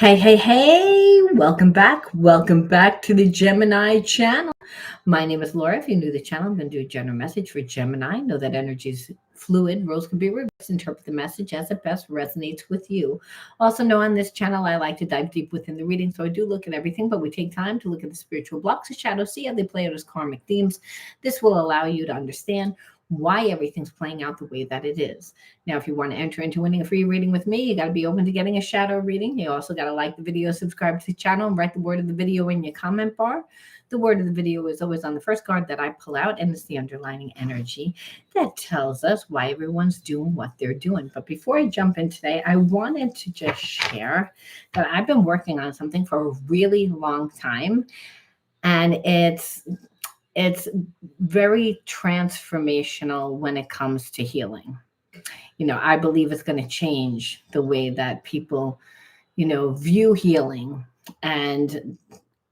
Hey, hey, hey, welcome back. Welcome back to the Gemini channel. My name is Laura. If you're new to the channel, I'm going to do a general message for Gemini. Know that energy is fluid. Roles can be reversed. Interpret the message as it best resonates with you. Also know on this channel, I like to dive deep within the reading. So I do look at everything, but we take time to look at the spiritual blocks of shadows, see how they play out as karmic themes. This will allow you to understand why everything's playing out the way that it is. Now, if you want to enter into winning a free reading with me, you got to be open to getting a shadow reading. You also got to like the video, subscribe to the channel, and write the word of the video in your comment bar. The word of the video is always on the first card that I pull out, and it's the underlining energy that tells us why everyone's doing what they're doing. But before I jump in today, I wanted to just share that I've been working on something for a really long time, and it's very transformational when it comes to healing. I believe it's going to change the way that people, view healing. And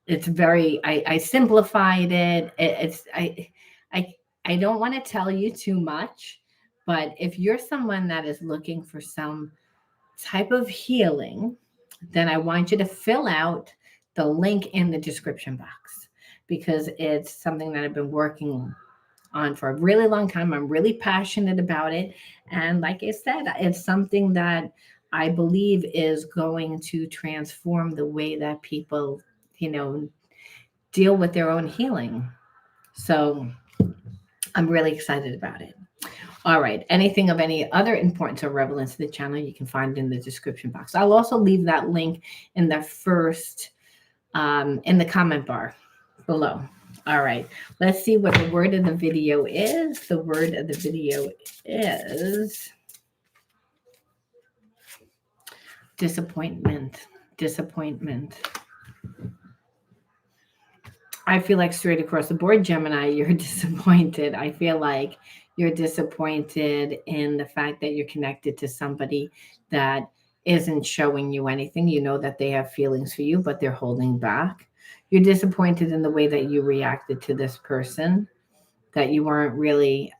it's very, I simplified it. I don't want to tell you too much, but if you're someone that is looking for some type of healing, then I want you to fill out the link in the description box because it's something that I've been working on for a really long time. I'm really passionate about it. And like I said, it's something that I believe is going to transform the way that people, deal with their own healing. So I'm really excited about it. All right. Anything of any other importance or relevance to the channel, you can find in the description box. I'll also leave that link in the first, in the comment bar below. All right. Let's see what the word of the video is. The word of the video is disappointment. Disappointment. I feel like straight across the board, Gemini, you're disappointed. I feel like you're disappointed in the fact that you're connected to somebody that isn't showing you anything. You know that they have feelings for you, but they're holding back. You're disappointed in the way that you reacted to this person, that you weren't really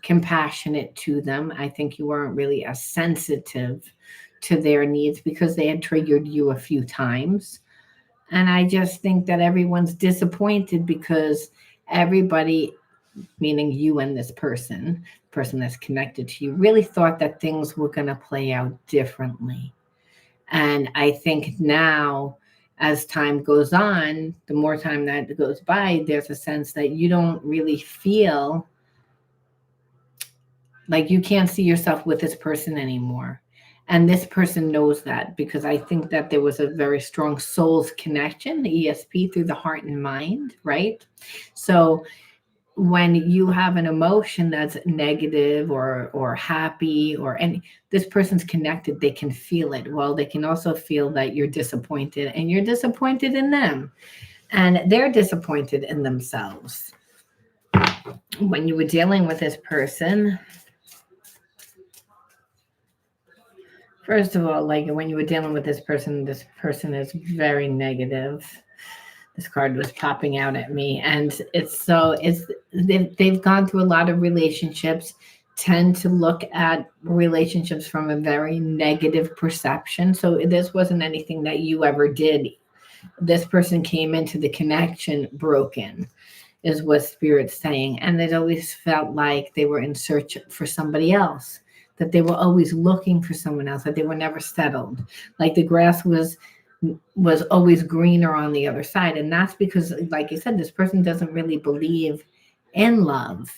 compassionate to them. I think you weren't really as sensitive to their needs because they had triggered you a few times. And I just think that everyone's disappointed because everybody, meaning you and this person that's connected to you, really thought that things were going to play out differently. And I think now, as time goes on, the more time that goes by, there's a sense that you don't really feel like you can't see yourself with this person anymore. And this person knows that because I think that there was a very strong soul's connection, the ESP, through the heart and mind, right? So when you have an emotion that's negative or happy and this person's connected, they can feel it. Well, they can also feel that you're disappointed and you're disappointed in them and they're disappointed in themselves. When you were dealing with this person, first of all, like when you were dealing with this person is very negative. This card was popping out at me, and they've gone through a lot of relationships, tend to look at relationships from a very negative perception. So this wasn't anything that you ever did. This person came into the connection broken, is what Spirit's saying. And it always felt like they were in search for somebody else, that they were always looking for someone else, that they were never settled. Like the grass was always greener on the other side. And that's because, like I said, this person doesn't really believe in love.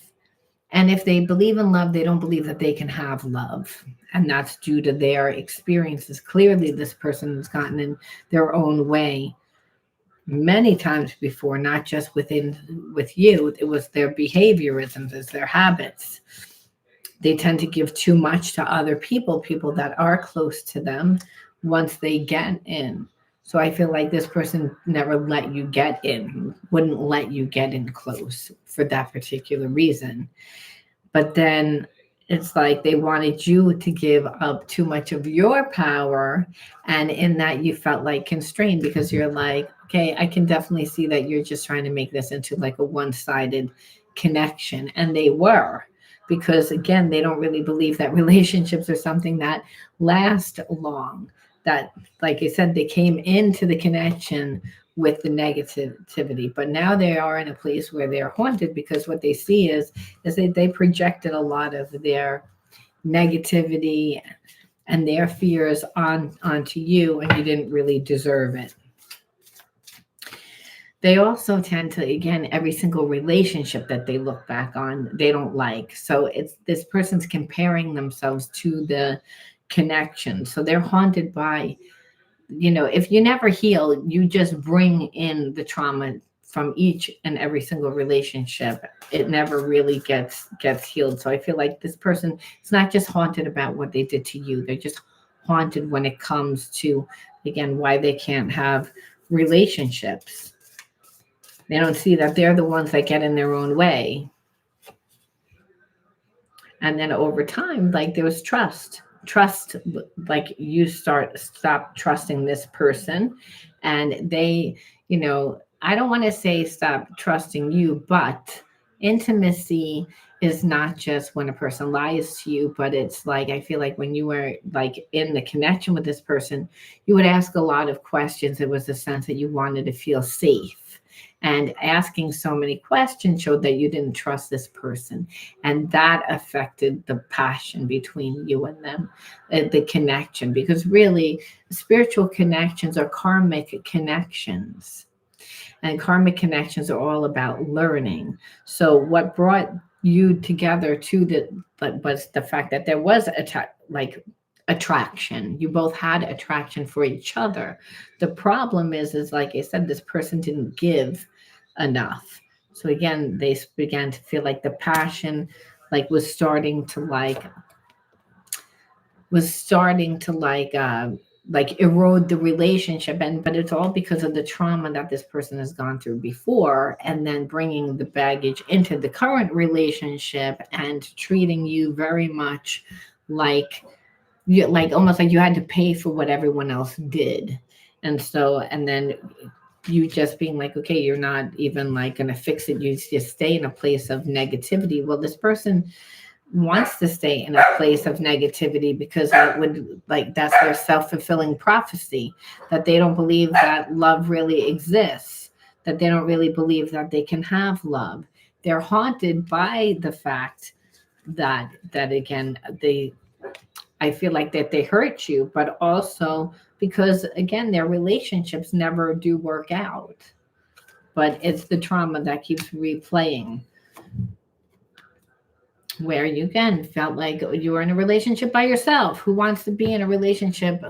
And if they believe in love, they don't believe that they can have love. And that's due to their experiences. Clearly, this person has gotten in their own way many times before, not just with you. It was their behaviorisms, it's their habits. They tend to give too much to other people that are close to them once they get in. So I feel like this person never let you get in, wouldn't let you get in close for that particular reason. But then it's like they wanted you to give up too much of your power. And in that you felt like constrained because you're like, okay, I can definitely see that you're just trying to make this into like a one-sided connection. And they were. Because again, they don't really believe that relationships are something that last long. that, like I said, they came into the connection with the negativity, but now they are in a place where they're haunted because what they see is they projected a lot of their negativity and their fears onto you, and you didn't really deserve it. They also tend to, again, every single relationship that they look back on, they don't like. So it's this person's comparing themselves to the connection. So they're haunted by, if you never heal, you just bring in the trauma from each and every single relationship. It never really gets healed. So I feel like this person is not just haunted about what they did to you. They're just haunted when it comes to, again, why they can't have relationships. They don't see that they're the ones that get in their own way. And then over time, like there was trust, like you stop trusting this person, and they, I don't want to say stop trusting you, but intimacy is not just when a person lies to you, but it's like, I feel like when you were like in the connection with this person, you would ask a lot of questions. It was a sense that you wanted to feel safe. And asking so many questions showed that you didn't trust this person. And that affected the passion between you and them, the connection. Because really, spiritual connections are karmic connections. And karmic connections are all about learning. So what brought you together was the fact that there was attraction. You both had attraction for each other. The problem is like I said, this person didn't give enough. So again, they began to feel like the passion was starting to erode the relationship, but it's all because of the trauma that this person has gone through before, and then bringing the baggage into the current relationship and treating you very much like almost like you had to pay for what everyone else did. And then you just being like, okay, you're not even going to fix it. You just stay in a place of negativity. Well, this person wants to stay in a place of negativity because it would that's their self-fulfilling prophecy, that they don't believe that love really exists, that they don't really believe that they can have love. They're haunted by the fact that again, I feel like that they hurt you, but also because, again, their relationships never do work out. But it's the trauma that keeps replaying, where you, again, felt like you were in a relationship by yourself. Who wants to be in a relationship?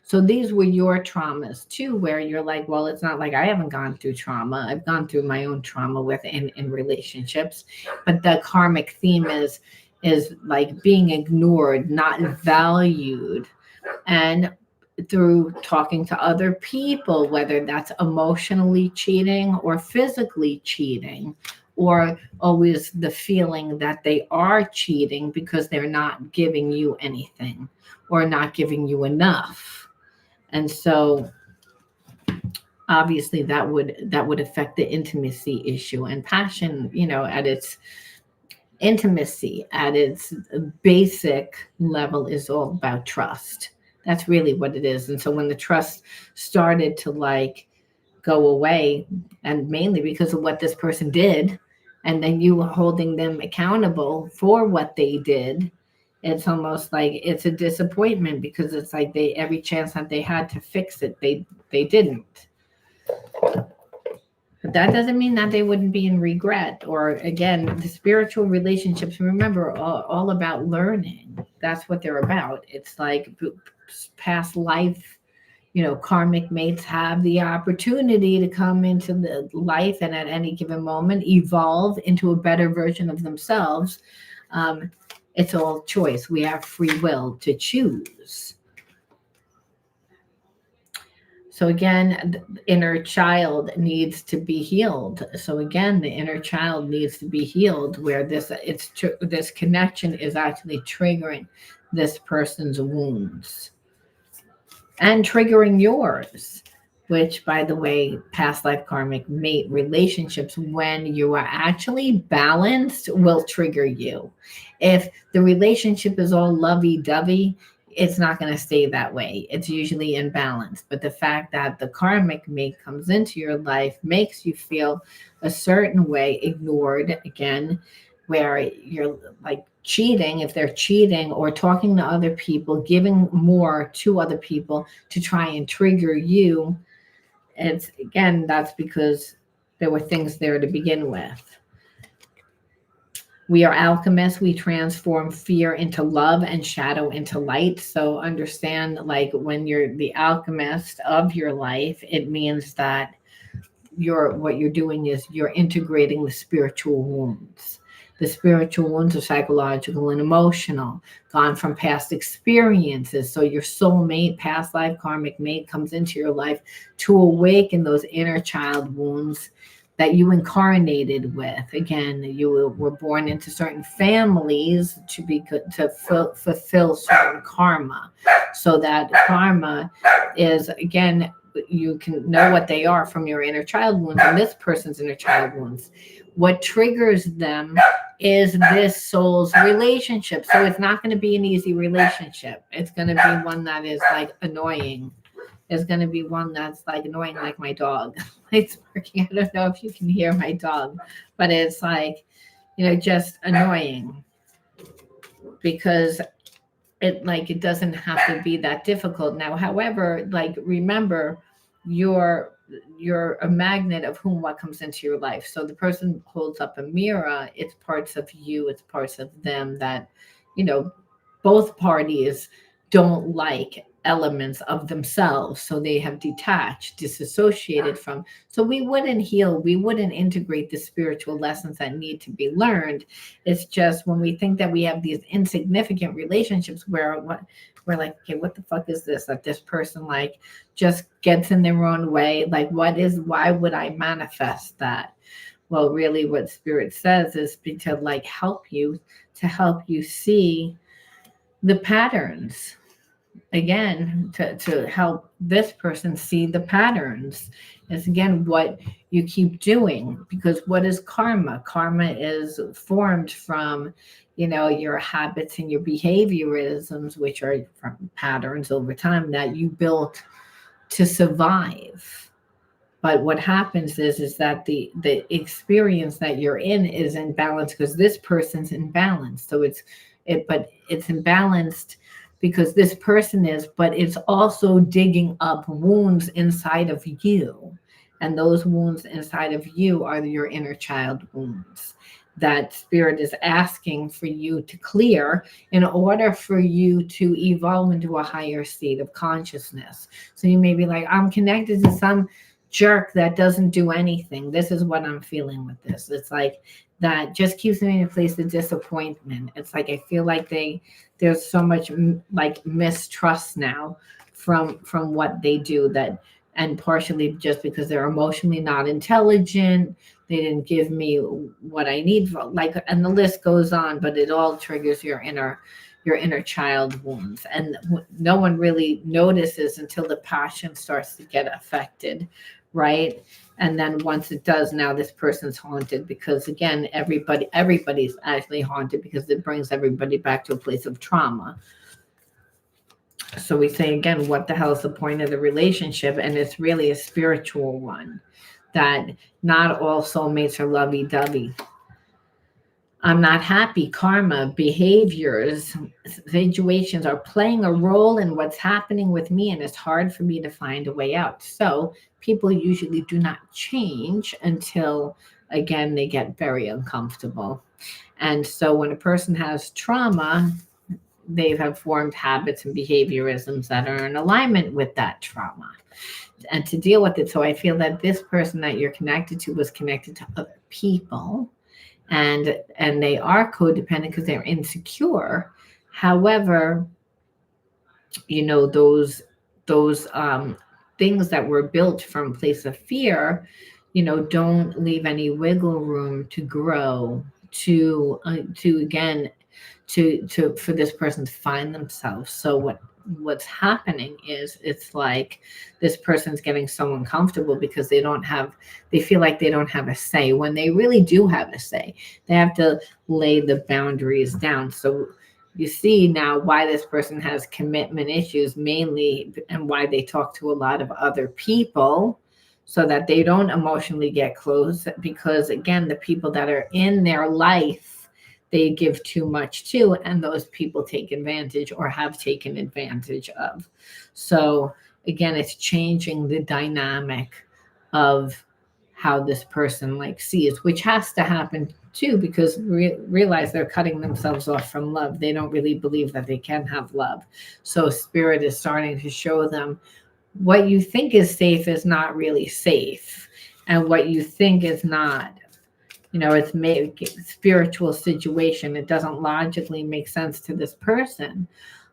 So these were your traumas too, where you're like, well, it's not like I haven't gone through trauma. I've gone through my own trauma in relationships. But the karmic theme is like being ignored, not valued. And through talking to other people, whether that's emotionally cheating or physically cheating, or always the feeling that they are cheating because they're not giving you anything or not giving you enough. And so obviously that would affect the intimacy issue. And passion, at its intimacy, at its basic level, is all about trust. That's really what it is. And so when the trust started to go away, and mainly because of what this person did, and then you holding them accountable for what they did, it's almost like it's a disappointment, because it's like every chance that they had to fix it, they didn't. But that doesn't mean that they wouldn't be in regret. Or again, the spiritual relationships, remember, are all about learning. That's what they're about. It's like past life, karmic mates have the opportunity to come into the life and at any given moment evolve into a better version of themselves. It's all choice. We have free will to choose. So again, the inner child needs to be healed. So again, the inner child needs to be healed, where this connection is actually triggering this person's wounds and triggering yours, which, by the way, past life karmic mate relationships, when you are actually balanced, will trigger you. If the relationship is all lovey-dovey, it's not going to stay that way. It's usually in balance. But the fact that the karmic mate comes into your life makes you feel a certain way, ignored again, where you're like cheating, if they're cheating or talking to other people, giving more to other people to try and trigger you. It's again, that's because there were things there to begin with. We are alchemists. We transform fear into love and shadow into light. So understand, like when you're the alchemist of your life, it means that what you're doing is you're integrating the spiritual wounds. The spiritual wounds are psychological and emotional, gone from past experiences. So your soulmate, past life karmic mate comes into your life to awaken those inner child wounds that you incarnated with. Again, you were born into certain families to fulfill certain karma. So that karma is, again, you can know what they are from your inner child wounds and this person's inner child wounds. What triggers them is this soul's relationship. So it's not going to be an easy relationship. It's going to be one that is like annoying. It's going to be one that's like annoying, like my dog. It's working. I don't know if you can hear my dog, but it's like, just annoying, because it doesn't have to be that difficult. Now, however, like, remember, you're a magnet of what comes into your life. So the person holds up a mirror, it's parts of you, it's parts of them that, both parties don't like elements of themselves. So they have detached, disassociated from. So we wouldn't heal, we wouldn't integrate the spiritual lessons that need to be learned. It's just when we think that we have these insignificant relationships where we're like, okay, what the fuck is this? That this person like just gets in their own way. Like, why would I manifest that? Well, really what spirit says is to like help you see the patterns. Again, to help this person see the patterns is, again, what you keep doing. Because what is karma? Karma is formed from, your habits and your behaviorisms, which are from patterns over time that you built to survive. But what happens is that the experience that you're in is in balance because this person's in balance. So it's imbalanced because this person is, but it's also digging up wounds inside of you. And those wounds inside of you are your inner child wounds that spirit is asking for you to clear in order for you to evolve into a higher state of consciousness. So you may be like, I'm connected to some jerk that doesn't do anything. This is what I'm feeling with this. It's like that just keeps me in a place of disappointment. It's like I feel like there's so much like mistrust now from what they do, that, and partially just because they're emotionally not intelligent, they didn't give me what I need, like, and the list goes on, but it all triggers your inner child wounds, and no one really notices until the passion starts to get affected, right? And then once it does, now this person's haunted, because again, everybody's actually haunted because it brings everybody back to a place of trauma. So we say again, what the hell is the point of the relationship? And it's really a spiritual one, that not all soulmates are lovey-dovey. I'm not happy. Karma, behaviors, situations are playing a role in what's happening with me, and it's hard for me to find a way out. So people usually do not change until, again, they get very uncomfortable. And so when a person has trauma, they have formed habits and behaviorisms that are in alignment with that trauma. And to deal with it, so I feel that this person that you're connected to was connected to other people, and they are codependent because they're insecure. However, those things that were built from a place of fear, don't leave any wiggle room to grow, to for this person to find themselves. So what's happening is, it's like this person's getting so uncomfortable because they feel like they don't have a say, when they really do have a say. They have to lay the boundaries down. So you see now why this person has commitment issues mainly, and why they talk to a lot of other people so that they don't emotionally get close, because again, the people that are in their life, they give too much to, and those people take advantage or have taken advantage of. So again, it's changing the dynamic of how this person like sees, which has to happen too, because realize they're cutting themselves off from love. They don't really believe that they can have love. So spirit is starting to show them what you think is safe is not really safe, and what you think is not, it's made spiritual situation. It doesn't logically make sense to this person.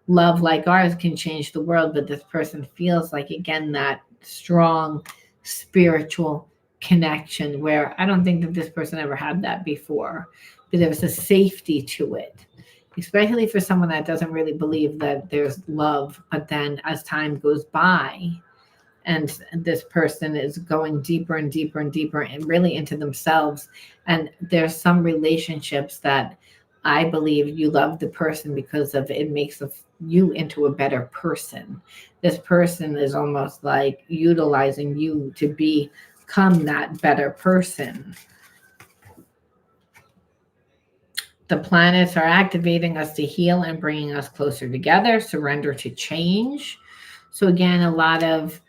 Love like ours can change the world, but this person feels like, again, that strong spiritual connection where I don't think that this person ever had that before, but there was a safety to it, especially for someone that doesn't really believe that there's love. But then as time goes by, and this person is going deeper and deeper and deeper and really into themselves. And there's some relationships that I believe you love the person because of it makes you into a better person. This person is almost like utilizing you to become that better person. The planets are activating us to heal and bringing us closer together, surrender to change. So again, a lot of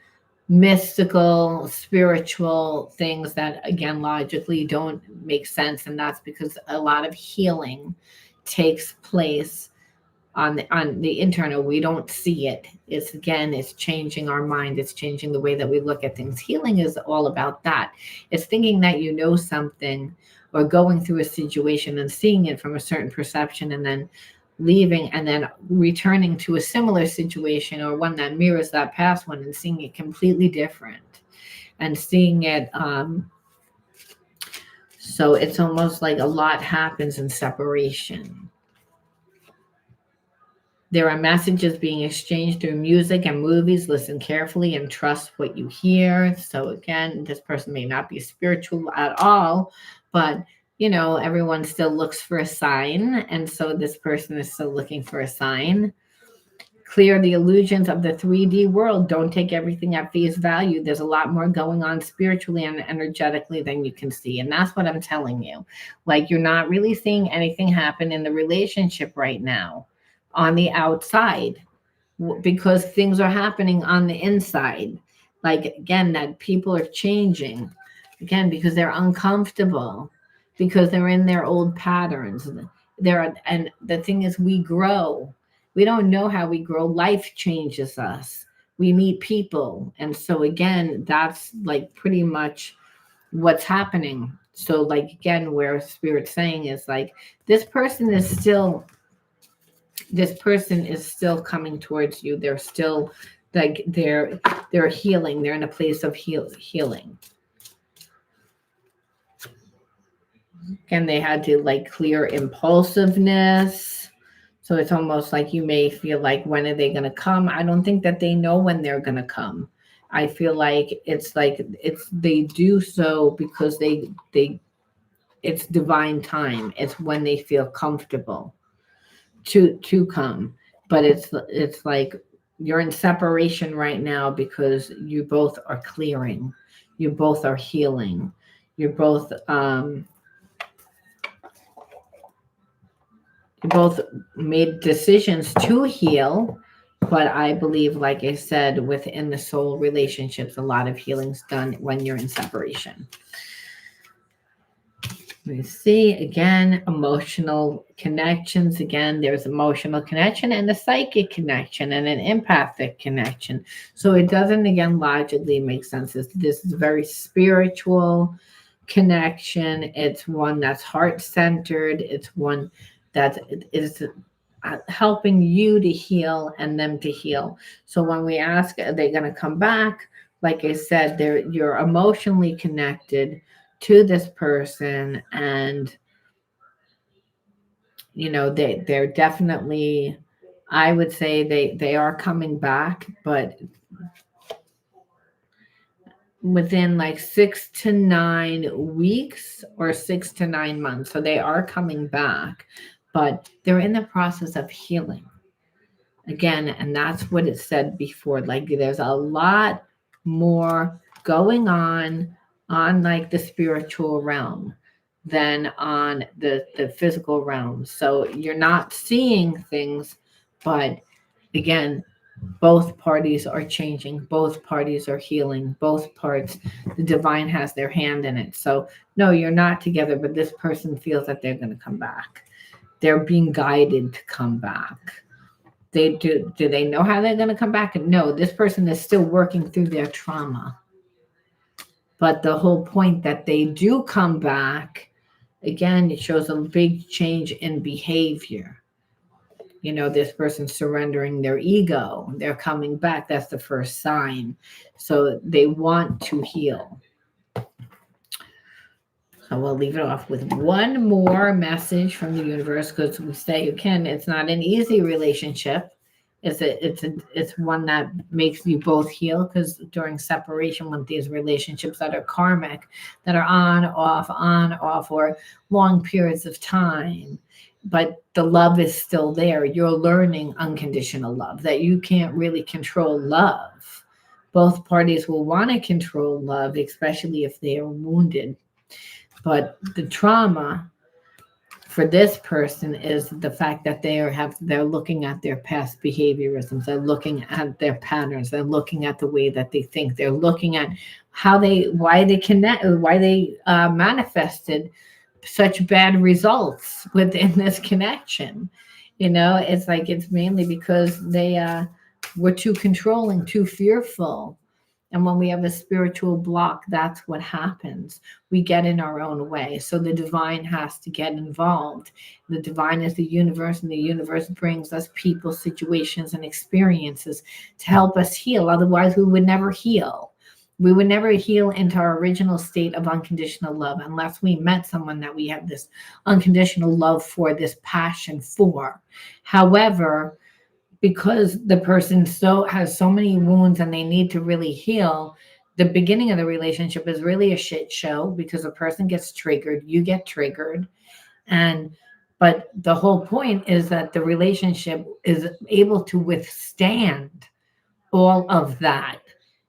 mystical, spiritual things that, again, logically don't make sense. And that's because a lot of healing takes place on the internal. We don't see it. It's changing our mind. It's changing the way that we look at things. Healing is all about that. It's thinking that you know something, or going through a situation and seeing it from a certain perception, and then leaving and then returning to a similar situation or one that mirrors that past one and seeing it completely different, and seeing it so it's almost like a lot happens in separation. There are messages being exchanged through music and movies. Listen carefully and trust what you hear. So again, this person may not be spiritual at all, but everyone still looks for a sign. And so this person is still looking for a sign. Clear the illusions of the 3D world. Don't take everything at face value. There's a lot more going on spiritually and energetically than you can see. And that's what I'm telling you. Like, you're not really seeing anything happen in the relationship right now on the outside, because things are happening on the inside. Like, again, that people are changing, again, because they're uncomfortable, because they're in their old patterns. And the thing is, we grow. We don't know how we grow. Life changes us. We meet people. And so again, that's like pretty much what's happening. So like, again, where Spirit's saying is like, this person is still coming towards you. They're still like, they're healing. They're in a place of healing. And they had to like clear impulsiveness. So it's almost like you may feel like, when are they going to come? I don't think that they know when they're going to come. I feel like they do so because it's divine time. It's when they feel comfortable to come. But it's like you're in separation right now because you both are clearing. You both are healing. You're both you both made decisions to heal, but I believe, like I said, within the soul relationships, a lot of healing's done when you're in separation. Let me see, again, emotional connections. Again, there's emotional connection and a psychic connection and an empathic connection. So it doesn't, again, logically make sense. This is a very spiritual connection. It's one that's heart-centered. It's one that is helping you to heal and them to heal. So when we ask, are they going to come back? Like I said, you're emotionally connected to this person, and they're definitely, I would say they are coming back, but within like 6 to 9 weeks or 6 to 9 months. So they are coming back, but they're in the process of healing again. And that's what it said before. Like there's a lot more going on like the spiritual realm than on the physical realm. So you're not seeing things, but again, both parties are changing, both parties are healing, both parts, the divine has their hand in it. So no, you're not together, but this person feels that they're going to come back. They're being guided to come back. They do they know how they're going to come back? No, this person is still working through their trauma. But the whole point that they do come back, again, it shows a big change in behavior. This person surrendering their ego, they're coming back. That's the first sign. So they want to heal. So we'll leave it off with one more message from the universe, because we say, again, it's not an easy relationship. It's one that makes you both heal, because during separation with these relationships that are karmic, that are on off, or long periods of time, but the love is still there. You're learning unconditional love, that you can't really control love. Both parties will want to control love, especially if they are wounded. But the trauma for this person is the fact that they're looking at their past behaviorisms, they're looking at their patterns, they're looking at the way that they think, they're looking at why they manifested such bad results within this connection. It's mainly because they were too controlling, too fearful. And when we have a spiritual block, that's what happens. We get in our own way. So the divine has to get involved. The divine is the universe, and the universe brings us people, situations, and experiences to help us heal. Otherwise, we would never heal. We would never heal into our original state of unconditional love unless we met someone that we have this unconditional love for, this passion for. However, because the person has so many wounds and they need to really heal, the beginning of the relationship is really a shit show, because a person gets triggered, you get triggered. But the whole point is that the relationship is able to withstand all of that,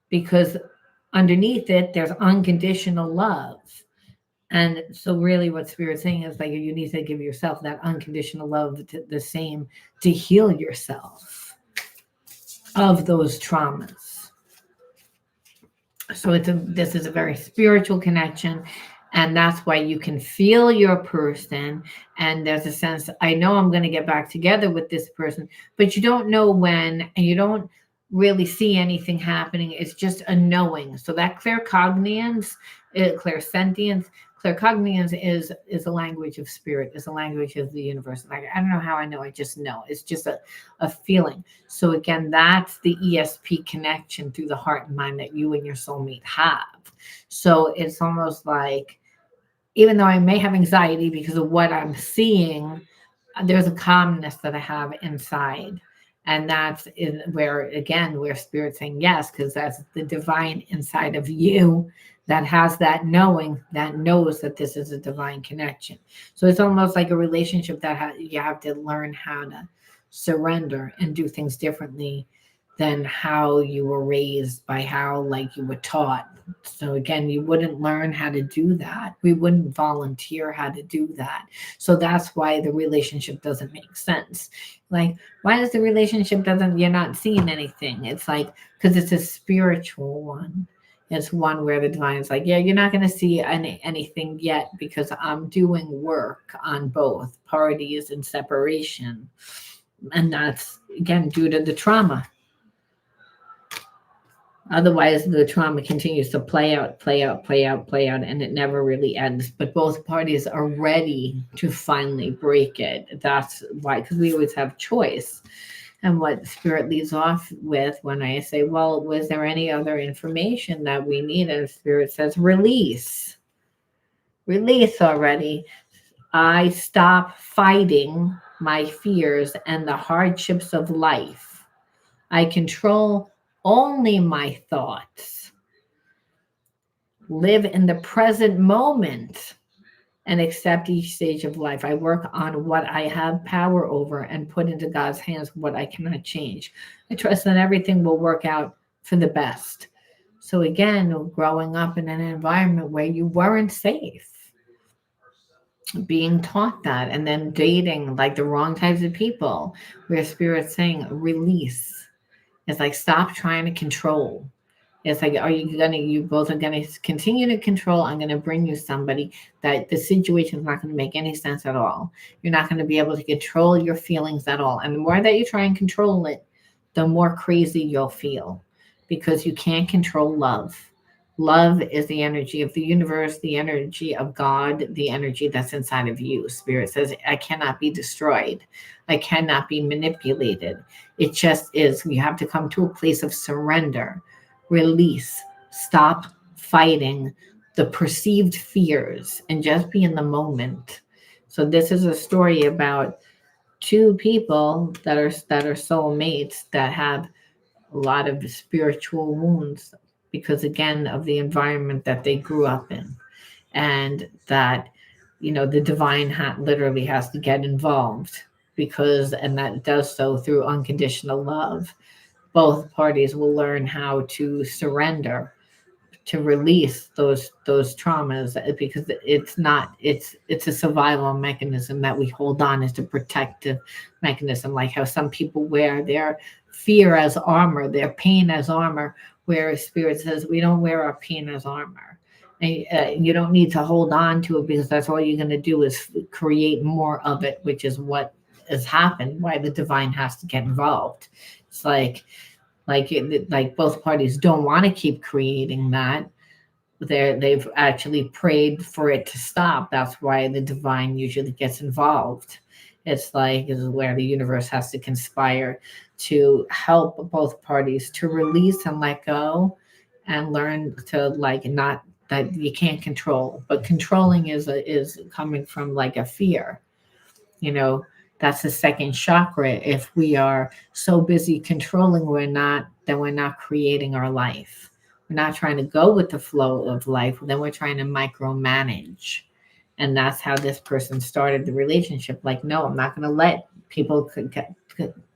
because underneath it, there's unconditional love. And so really what Spirit's saying is, like, you need to give yourself that unconditional love, the same, to heal yourself of those traumas. So this is a very spiritual connection. And that's why you can feel your person. And there's a sense, I know I'm going to get back together with this person, but you don't know when, and you don't really see anything happening. It's just a knowing. So that claircognizance, claircognizance is a language of spirit, is a language of the universe. Like, I don't know how I know, I just know. It's just a feeling. So again, that's the ESP connection through the heart and mind that you and your soulmate have. So it's almost like, even though I may have anxiety because of what I'm seeing, there's a calmness that I have inside. And that's where Spirit's saying yes, because that's the divine inside of you that has that knowing, that knows that this is a divine connection. So it's almost like a relationship that you have to learn how to surrender and do things differently than how you were raised, by how like you were taught. So again, you wouldn't learn how to do that. We wouldn't volunteer how to do that. So that's why the relationship doesn't make sense. Like, why does the relationship you're not seeing anything? It's like, because it's a spiritual one. It's one where the divine is like, yeah, you're not going to see anything yet, because I'm doing work on both parties in separation. And that's, again, due to the trauma. Otherwise, the trauma continues to play out, and it never really ends. But both parties are ready to finally break it. That's why, because we always have choice. And what Spirit leads off with when I say, well, was there any other information that we need? And Spirit says, release. Release already. I stop fighting my fears and the hardships of life. I control only my thoughts. Live in the present moment. and accept each stage of life. I work on what I have power over and put into God's hands what I cannot change. I trust that everything will work out for the best. So again, growing up in an environment where you weren't safe, being taught that, and then dating like the wrong types of people, where Spirit's saying release. It's like stop trying to control. It's like, you both are gonna continue to control. I'm gonna bring you somebody that the situation is not gonna make any sense at all. You're not gonna be able to control your feelings at all. And the more that you try and control it, the more crazy you'll feel because you can't control love. Love is the energy of the universe, the energy of God, the energy that's inside of you. Spirit says, I cannot be destroyed. I cannot be manipulated. It just is. You have to come to a place of surrender, release, stop fighting the perceived fears, and just be in the moment. So this is a story about two people that are soulmates that have a lot of spiritual wounds because again of the environment that they grew up in, and that the divine literally has to get involved, because and that does so through unconditional love. Both parties will learn how to surrender, to release those traumas, because it's a survival mechanism that we hold on as a protective mechanism, like how some people wear their fear as armor, their pain as armor, where Spirit says we don't wear our pain as armor. And you don't need to hold on to it, because that's all you're going to do is create more of it, which is what has happened, why the divine has to get involved. It's like both parties don't want to keep creating that. They've actually prayed for it to stop. That's why the divine usually gets involved. It's like is where the universe has to conspire to help both parties to release and let go, and learn to like not that you can't control, but controlling is coming from like a fear. you know that's the second chakra. If we are so busy controlling, we're not creating our life. We're not trying to go with the flow of life, then we're trying to micromanage. And that's how this person started the relationship. Like, no, I'm not going to let people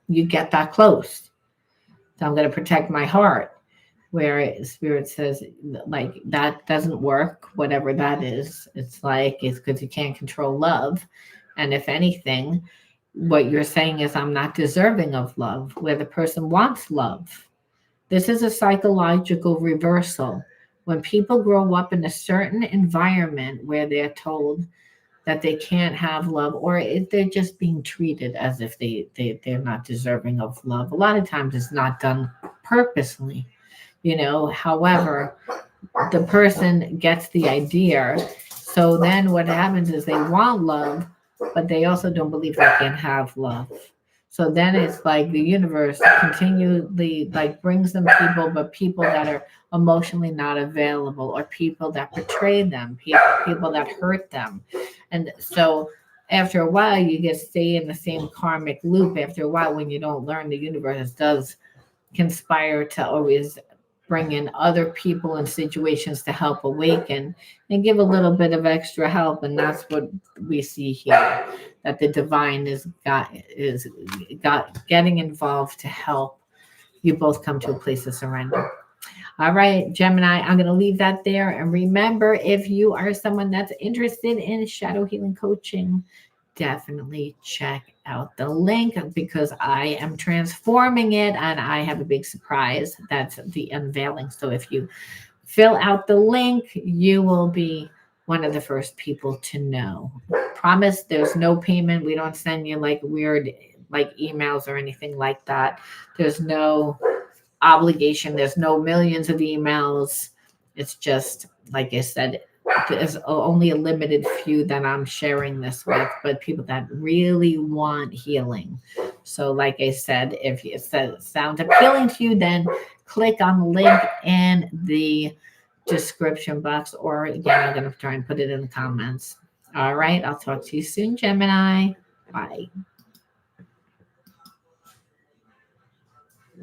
you get that close. So I'm going to protect my heart. Where Spirit says, like, that doesn't work, whatever that is. It's because you can't control love. And if anything, what you're saying is, I'm not deserving of love, where the person wants love. This is a psychological reversal. When people grow up in a certain environment where they're told that they can't have love, or if they're just being treated as if they're not deserving of love. A lot of times it's not done purposely. However, the person gets the idea. So then what happens is they want love, but they also don't believe they can have love. So then it's like the universe continually like brings them people, but people that are emotionally not available, or people that betray them, people that hurt them. And so after a while, you get stay in the same karmic loop. After a while, when you don't learn, the universe does conspire to always bring in other people and situations to help awaken and give a little bit of extra help. And that's what we see here, that the divine is getting involved to help you both come to a place of surrender. All right, Gemini, I'm going to leave that there. And remember, if you are someone that's interested in shadow healing coaching, definitely check out the link, because I am transforming it and I have a big surprise. That's the unveiling. So if you fill out the link, you will be one of the first people to know. Promise, there's no payment. We don't send you like weird like emails or anything like that. There's no obligation. There's no millions of emails. It's just, like I said, there's only a limited few that I'm sharing this with, but people that really want healing. So like I said, if it sounds appealing to you, then click on the link in the description box, or again, I'm going to try and put it in the comments. All right. I'll talk to you soon, Gemini. Bye.